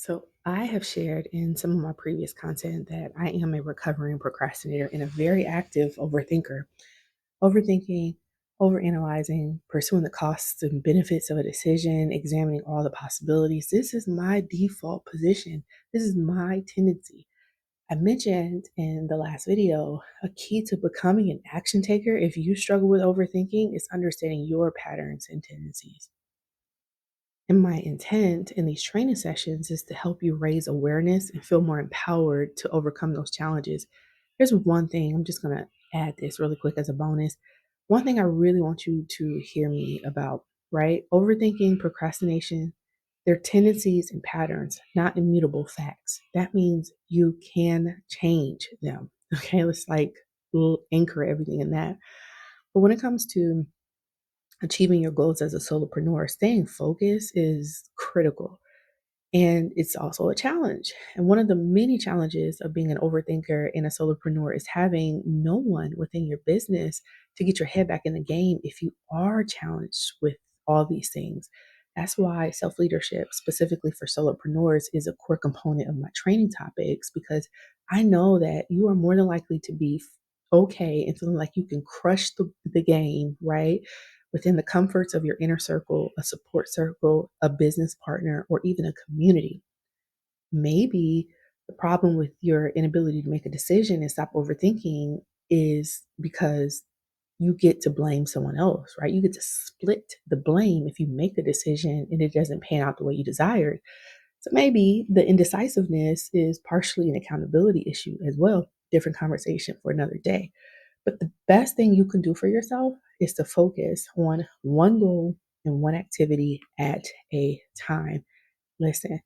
So, I have shared in some of my previous content that I am a recovering procrastinator and a very active overthinker. Overthinking, overanalyzing, pursuing the costs and benefits of a decision, examining all the possibilities. This is my default position. This is my tendency. I mentioned in the last video a key to becoming an action taker if you struggle with overthinking is understanding your patterns and tendencies. And my intent in these training sessions is to help you raise awareness and feel more empowered to overcome those challenges. Here's one thing, I'm just going to add this really quick as a bonus. One thing I really want you to hear me about, right? Overthinking, procrastination, they're tendencies and patterns, not immutable facts. That means you can change them. Okay, let's anchor everything in that. But when it comes to achieving your goals as a solopreneur, staying focused is critical. And it's also a challenge. And one of the many challenges of being an overthinker and a solopreneur is having no one within your business to get your head back in the game if you are challenged with all these things. That's why self leadership, specifically for solopreneurs, is a core component of my training topics because I know that you are more than likely to be okay and feeling like you can crush the game, right? Within the comforts of your inner circle, a support circle, a business partner, or even a community. Maybe the problem with your inability to make a decision and stop overthinking is because you get to blame someone else, right? You get to split the blame if you make the decision and it doesn't pan out the way you desired. So maybe the indecisiveness is partially an accountability issue as well. Different conversation for another day. But the best thing you can do for yourself is to focus on one goal and one activity at a time. Listen,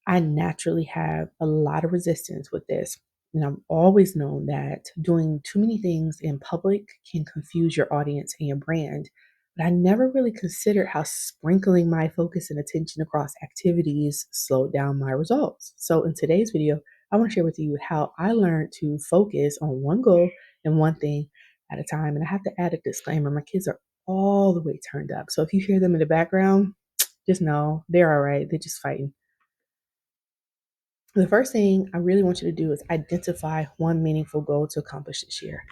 I naturally have a lot of resistance with this. And I've always known that doing too many things in public can confuse your audience and your brand. But I never really considered how sprinkling my focus and attention across activities slowed down my results. So, in today's video, I want to share with you how I learned to focus on one goal and one thing at a time. And I have to add a disclaimer, my kids are all the way turned up. So, if you hear them in the background, just know they're all right. They're just fighting. The first thing I really want you to do is identify one meaningful goal to accomplish this year.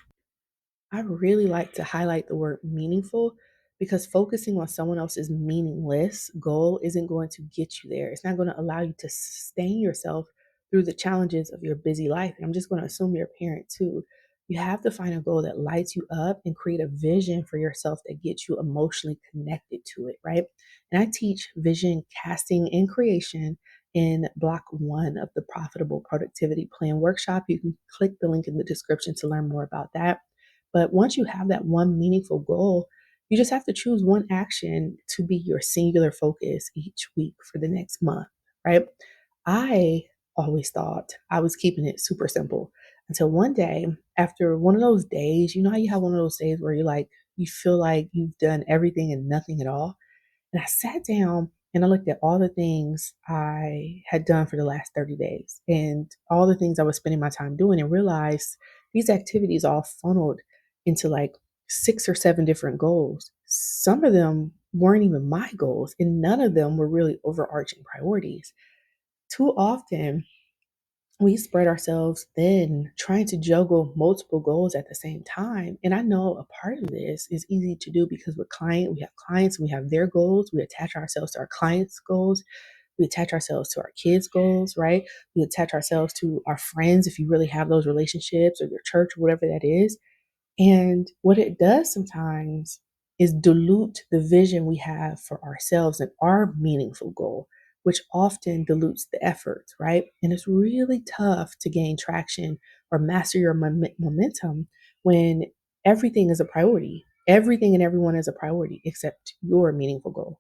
I really like to highlight the word meaningful because focusing on someone else's meaningless goal isn't going to get you there. It's not going to allow you to sustain yourself through the challenges of your busy life. And I'm just going to assume you're a parent too. You have to find a goal that lights you up and create a vision for yourself that gets you emotionally connected to it, right? And I teach vision casting and creation in block one of the Profitable Productivity Plan workshop. You can click the link in the description to learn more about that. But once you have that one meaningful goal, you just have to choose one action to be your singular focus each week for the next month, right? I always thought I was keeping it super simple until one day, after one of those days, you know how you have one of those days where you feel like you've done everything and nothing at all? And I sat down and I looked at all the things I had done for the last 30 days and all the things I was spending my time doing and realized these activities all funneled into like six or seven different goals. Some of them weren't even my goals, and none of them were really overarching priorities. Too often, we spread ourselves thin trying to juggle multiple goals at the same time. And I know a part of this is easy to do because we have clients, we have their goals, we attach ourselves to our clients' goals, we attach ourselves to our kids' goals, right? We attach ourselves to our friends if you really have those relationships or your church or whatever that is. And what it does sometimes is dilute the vision we have for ourselves and our meaningful goal, which often dilutes the effort, right? And it's really tough to gain traction or master your momentum when everything is a priority. Everything and everyone is a priority except your meaningful goal.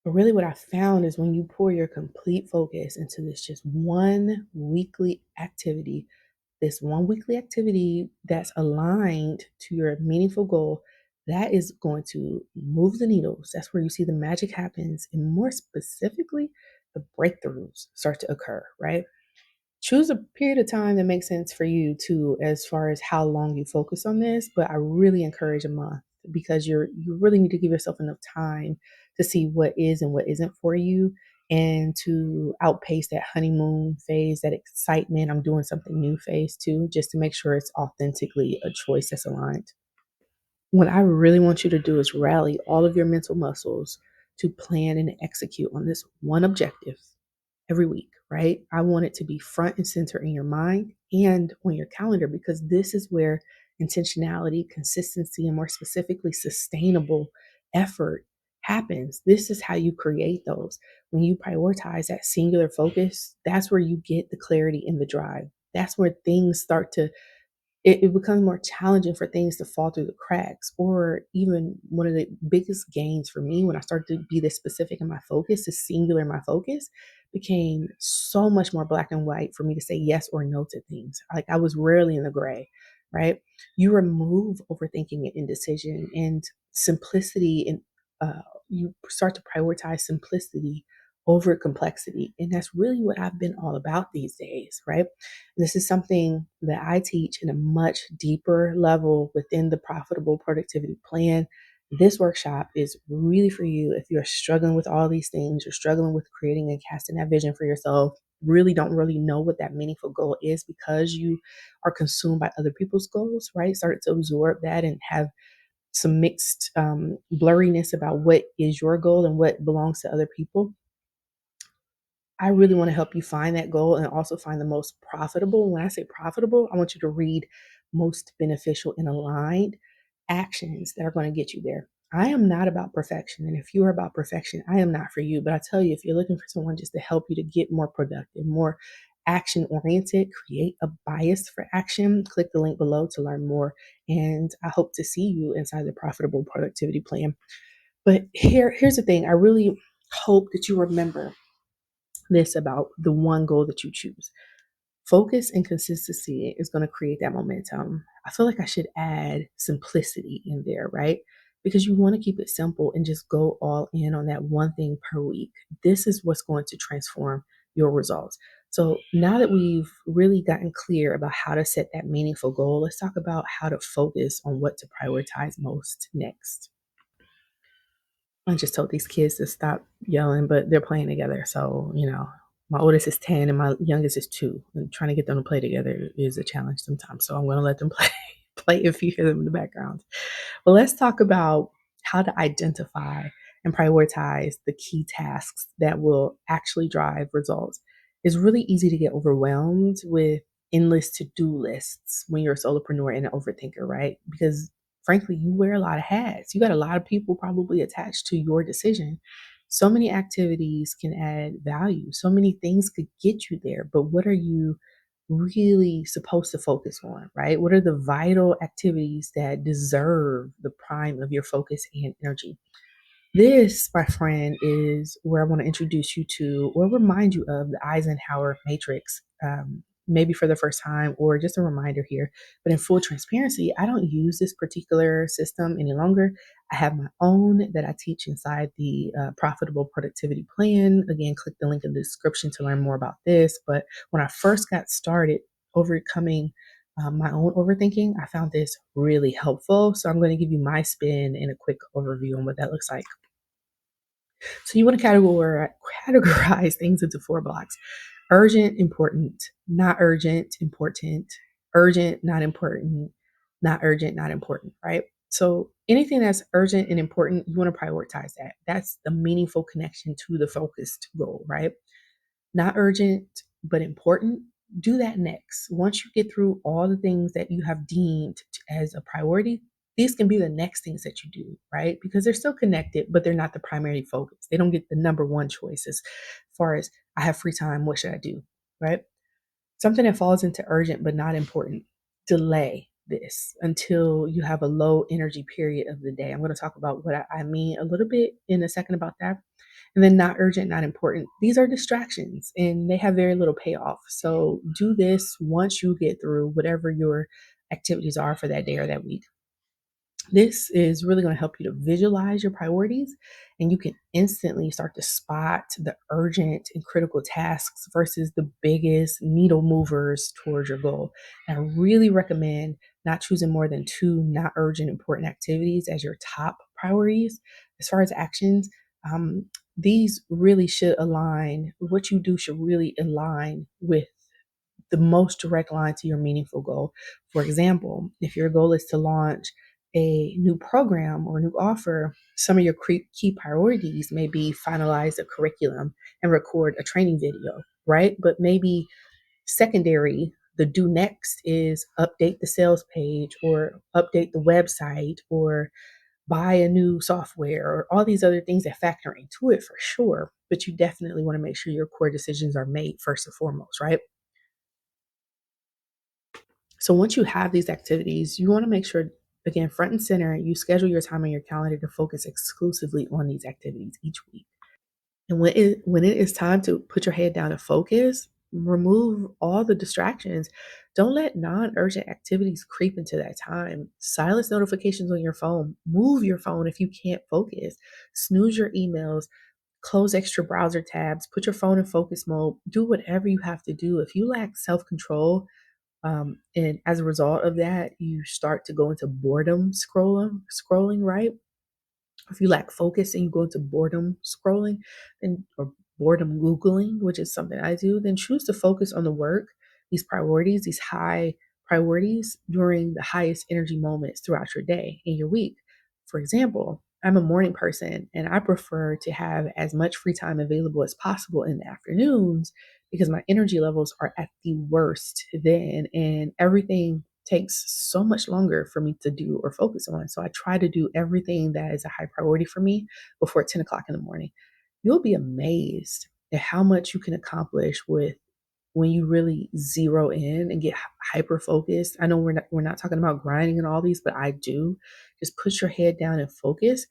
But really, what I found is when you pour your complete focus into this just one weekly activity, this one weekly activity that's aligned to your meaningful goal, that is going to move the needles. That's where you see the magic happens. And more specifically, the breakthroughs start to occur, right? Choose a period of time that makes sense for you too, as far as how long you focus on this. But I really encourage a month because you really need to give yourself enough time to see what is and what isn't for you. and to outpace that honeymoon phase, that excitement, I'm doing something new phase too, just to make sure it's authentically a choice that's aligned. What I really want you to do is rally all of your mental muscles to plan and execute on this one objective every week, right? I want it to be front and center in your mind and on your calendar, because this is where intentionality, consistency, and more specifically, sustainable effort happens. This is how you create those. When you prioritize that singular focus, that's where you get the clarity and the drive. That's where things start to it becomes more challenging for things to fall through the cracks. Or even one of the biggest gains for me when I started to be this specific in my focus, this singular in my focus, became so much more black and white for me to say yes or no to things. Like I was rarely in the gray, right? You remove overthinking and indecision and simplicity, and you start to prioritize simplicity over complexity. And that's really what I've been all about these days, right? This is something that I teach in a much deeper level within the Profitable Productivity Plan. This workshop is really for you if you're struggling with all these things, you're struggling with creating and casting that vision for yourself, really don't really know what that meaningful goal is because you are consumed by other people's goals, right? Start to absorb that and have some mixed blurriness about what is your goal and what belongs to other people. I really want to help you find that goal and also find the most profitable. When I say profitable, I want you to read most beneficial and aligned actions that are going to get you there. I am not about perfection. And if you are about perfection, I am not for you. But I tell you, if you're looking for someone just to help you to get more productive, more action oriented, create a bias for action, click the link below to learn more. And I hope to see you inside the Profitable Productivity Plan. But here's the thing. I really hope that you remember this about the one goal that you choose. Focus and consistency is going to create that momentum. I feel like I should add simplicity in there, right? Because you want to keep it simple and just go all in on that one thing per week. This is what's going to transform your results. So now that we've really gotten clear about how to set that meaningful goal, let's talk about how to focus on what to prioritize most next. I just told these kids to stop yelling, but they're playing together. So, my oldest is 10 and my youngest is 2. And trying to get them to play together is a challenge sometimes. So I'm going to let them play if you hear them in the background. But let's talk about how to identify and prioritize the key tasks that will actually drive results. It's really easy to get overwhelmed with endless to-do lists when you're a solopreneur and an overthinker, right? Because frankly, you wear a lot of hats. You got a lot of people probably attached to your decision. So many activities can add value. So many things could get you there. But what are you really supposed to focus on, right? What are the vital activities that deserve the prime of your focus and energy? This, my friend, is where I want to introduce you to or remind you of the Eisenhower matrix, maybe for the first time or just a reminder here. But in full transparency, I don't use this particular system any longer. I have my own that I teach inside the Profitable Productivity Plan. Again, click the link in the description to learn more about this. But when I first got started overcoming my own overthinking, I found this really helpful. So I'm going to give you my spin and a quick overview on what that looks like. So you want to categorize things into 4 blocks: urgent, important, not urgent, important, urgent, not important, not urgent, not important, right? So anything that's urgent and important, you want to prioritize that. That's the meaningful connection to the focused goal, right? Not urgent, but important, do that next. Once you get through all the things that you have deemed as a priority, these can be the next things that you do, right? Because they're still connected, but they're not the primary focus. They don't get the number one choice as far as I have free time, what should I do, right? Something that falls into urgent but not important, delay this until you have a low energy period of the day. I'm going to talk about what I mean a little bit in a second about that. And then not urgent, not important. These are distractions and they have very little payoff. So do this once you get through whatever your activities are for that day or that week. This is really going to help you to visualize your priorities, and you can instantly start to spot the urgent and critical tasks versus the biggest needle movers towards your goal. And I really recommend not choosing more than 2 not urgent important activities as your top priorities as far as actions. Um, these really should align, what you do should really align with the most direct line to your meaningful goal. For example, if your goal is to launch a new program or a new offer, some of your key priorities may be finalize a curriculum and record a training video, right? But maybe secondary, the do next is update the sales page or update the website or buy a new software or all these other things that factor into it for sure. But you definitely want to make sure your core decisions are made first and foremost, right? So once you have these activities, you want to make sure, again, front and center, you schedule your time on your calendar to focus exclusively on these activities each week. And when it is time to put your head down and focus, remove all the distractions. Don't let non-urgent activities creep into that time. Silence notifications on your phone. Move your phone if you can't focus. Snooze your emails. Close extra browser tabs. Put your phone in focus mode. Do whatever you have to do. If you lack self-control, and as a result of that, you start to go into boredom scrolling, right? If you lack focus and you go into boredom scrolling, then or boredom Googling, which is something I do, then choose to focus on the work, these priorities, these high priorities during the highest energy moments throughout your day and your week. For example, I'm a morning person and I prefer to have as much free time available as possible in the afternoons because my energy levels are at the worst then, and everything takes so much longer for me to do or focus on. So I try to do everything that is a high priority for me before 10 o'clock in the morning. You'll be amazed at how much you can accomplish with when you really zero in and get hyper focused. I know we're not talking about grinding and all these, but I do. Just put your head down and focus.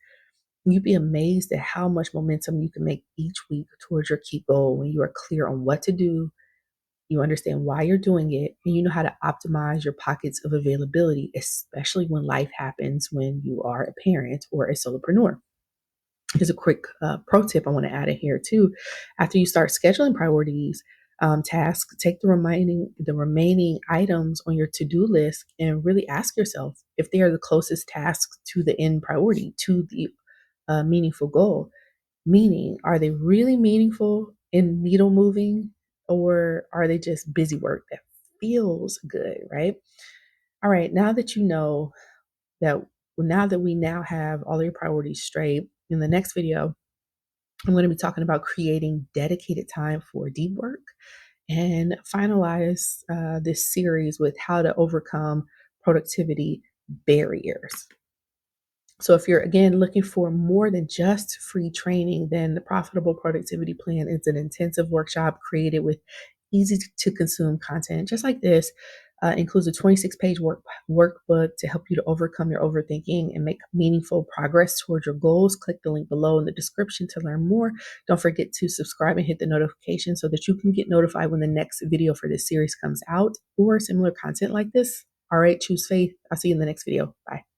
You'd be amazed at how much momentum you can make each week towards your key goal when you are clear on what to do, you understand why you're doing it, and you know how to optimize your pockets of availability, especially when life happens when you are a parent or a solopreneur. Here's a quick pro tip I want to add in here too. After you start scheduling priorities, tasks, take the remaining items on your to-do list and really ask yourself if they are the closest tasks to the end priority, to the meaningful goal. Meaning, are they really meaningful and needle moving, or are they just busy work that feels good, right? All right, that now that we now have all your priorities straight, in the next video, I'm going to be talking about creating dedicated time for deep work and finalize this series with how to overcome productivity barriers. So if you're again looking for more than just free training, then the Profitable Productivity Plan is an intensive workshop created with easy to consume content just like this. Includes a 26-page workbook to help you to overcome your overthinking and make meaningful progress towards your goals. Click the link below in the description to learn more. Don't forget to subscribe and hit the notification so that you can get notified when the next video for this series comes out or similar content like this. All right, choose faith. I'll see you in the next video. Bye.